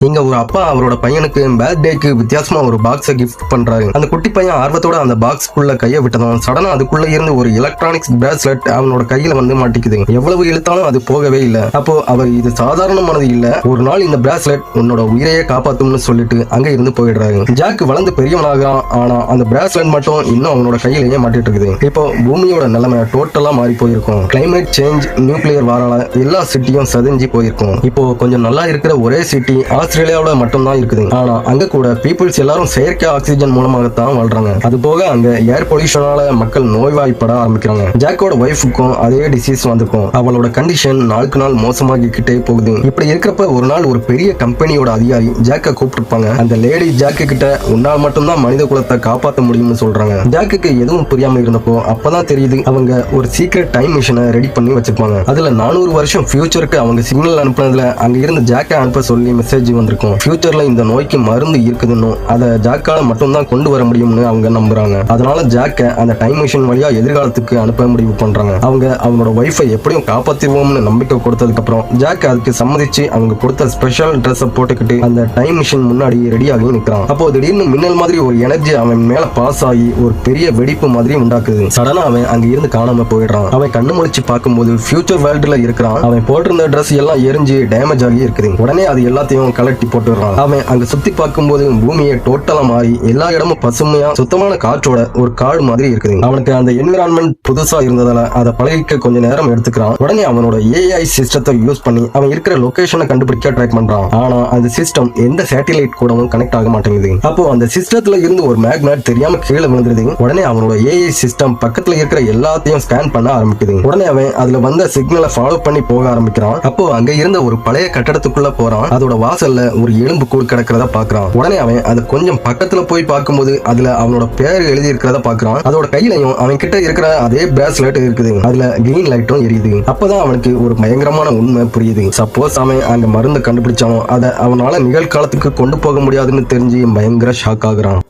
இங்க ஒரு அப்பா அவரோட பையனுக்கு பர்த்டேக்கு வித்தியாசமா ஒரு பாக்ஸை கிஃப்ட் பண்றாரு. அந்த குட்டி பையன் ஆர்வத்தோட அந்த பாக்ஸ்க்குள்ள கையை விட்டதும் சடனா அதுக்குள்ள இருந்து ஒரு எலக்ட்ரானிக்ஸ் பிரேஸ்லெட் அவனோட கையில வந்து மாட்டிக்குது. எவ்வளவு இழுத்தாலும் அது போகவே இல்ல. அப்போ அவர் இது சாதாரணமானது இல்ல, ஒரு நாள் இந்த பிரேஸ்லெட் உன்னோட உயிரையே காப்பாத்தும்னு சொல்லிட்டு அங்க இருந்து போயிடுறாரு. ஜாக் வளர்ந்து பெரியவனாகிறான், ஆனா அந்த பிரேஸ்லெட் மட்டும் இன்னும் அவனோட கையிலேயே மாட்டிட்டு இருக்குது. இப்போ பூமியோட நிலைமை டோட்டலா மாறி போயிருக்கும். கிளைமேட் சேஞ்ச், நியூக்ளியர் வாரால எல்லா சிட்டியும் சதஞ்சு போயிருக்கும். இப்போ கொஞ்சம் நல்லா இருக்கிற ஒரே சிட்டி ஆஸ்திரேலியாவோட மட்டும் தான் இருக்குது. ஆனா அங்க கூட பீப்புள்ஸ் எல்லாரும் செயற்கை ஆக்சிஜன் மூலமாகத்தான் வாழ்றாங்க. அது போக அங்க ஏர் பொல்யூஷனால மக்கள் நோய்வாய்ப்பட ஆரம்பிக்கிறாங்க. ஜாக்கோட ஒய்ஃபுக்கும் அதே டிசீஸ் வந்திருக்கும். அவளோட கண்டிஷன் நாளுக்கு நாள் மோசமாகிக்கிட்டே போகுது. இப்படி இருக்கிறப்ப ஒரு நாள் ஒரு பெரிய கம்பெனியோட அதிகாரி ஜாக்க கூப்பிட்டுருப்பாங்க. அந்த லேடி ஜாக்கு கிட்ட உன்னால் மட்டும்தான் மனித குலத்தை காப்பாற்ற முடியும்னு சொல்றாங்க. ஜாக்குக்கு எதுவும் புரியாம இருந்தப்போ அப்பதான் தெரியுது அவங்க ஒரு சீக்ரெட் டைம் மிஷினை ரெடி பண்ணி வச்சிருப்பாங்க. அதுல 400 வருஷம் ஃபியூச்சருக்கு அவங்க சிக்னல் அனுப்புனதுல அங்க இருந்து ஜாக்க அனுப்ப சொல்லி மெசேஜ் வந்திருக்கும். ஃபியூச்சர்ல இந்த நோய்க்கு மருந்து இருக்குதுன்னு அதை ஜாக்கால மட்டும்தான் கொண்டு வர முடியும்னு அவங்க நம்புறாங்க. அதனால ஜாக்க அந்த டைம் மிஷின் வழியா எதிர்காலத்துக்கு அனுப்ப முடிவு பண்றாங்க. அவங்க அவனோட ஒய்ஃபை எப்படியும் காப்பாத்திடுவோம்னு நம்பிக்கை கொடுத்ததுக்கு அப்புறம் ஜாக் அதுக்கு சம்மதிச்சு அவங்க கொடுத்த ஸ்பெஷல் ட்ரெஸ் போட்டுக்கிட்டு அந்த டைம் மிஷின் முன்னாடி ரெடியாகி நிற்கிறான். அப்போ திடீர்னு மின்னல் மாதிரி ஒரு எனர்ஜி அவன் மேல பாஸ் ஆகி ஒரு பெரிய வெடிப்பு மாதிரி உண்டாக்குது. சடனா அவன் அங்க இருந்து காணாம போயிடுறான். அவன் கண்ணு முழிச்சு பார்க்கும்போது ஃபியூச்சர் வேர்ல்டுல இருக்கிறான். அவன் போட்டிருந்த ட்ரெஸ் எல்லாம் எரிஞ்சு டேமேஜ் ஆகி இருக்குது. உடனே அது எல்லாத்தையும் கலட்டி போட்டுறான். அவன் அங்க சுத்தி பார்க்கும்போது பூமியை டோட்டலா மாறி எல்லா இடமும் பசுமையா சுத்தமான காற்றோட ஒரு காடு மாதிரி இருக்குது. அவனுக்கு அந்த என்விரான்மெண்ட் புதுசா இருந்ததால அதை பழகிக்க கொஞ்ச நேரம் எடுத்துக்கிறான். உடனே அவனோட ஏஐ சிஸ்டத்தை யூஸ் பண்ணி அவன் இருக்கிற லொகேஷனை கண்டுபிடிக்க ட்ரை பண்றான். ஆனா அந்த சிஸ்டம் எந்த சேட்டிலைட் கூடவும் கனெக்ட் ஆக மாட்டேங்குது. அப்போ அந்த சிஸ்டத்துல இருந்து ஒரு மேக்னெட் தெரியாம கீழே விழுந்துருது. உடனே அவனோட ஏஐ சிஸ்டம் பக்கத்துல இருக்கிற எல்லாத்தையும் ஸ்கேன் பண்ண ஆரம்பிக்குது. உடனே அவன் அதுல வந்த சிக்னலை ஃபாலோ பண்ணி போக ஆரம்பிக்கிறான். அப்போ அங்க இருந்த ஒரு பழைய கட்டடத்துக்குள்ள போறான். அதோட வாசல்ல ஒரு எலும்பு கூழ் கிடக்கிறத பாக்குறான். உடனே அவன் அது கொஞ்சம் பக்கத்துல போய் பார்க்கும்போது அதுல அவனோட பேர் எழுதி இருக்கிறத பாக்குறான். அதோட கையிலையும் அவன் கிட்ட இருக்கிற அதே பிரேஸ்லெட் இருக்குது. அதுல கிரீன் லைட்டும் எரியுது. அப்பதான் அவனுக்கு ஒரு பயங்கரமான உண்மை புரியுது. சப்போஸ் அவன் அங்க மருந்து கண்டுபிடிச்சாலும் அதை அவனால நிகழ்காலத்துக்கு கொண்டு போக முடியாதுன்னு தெரிஞ்சு பயங்கர ஷாக் ஆகுறான்.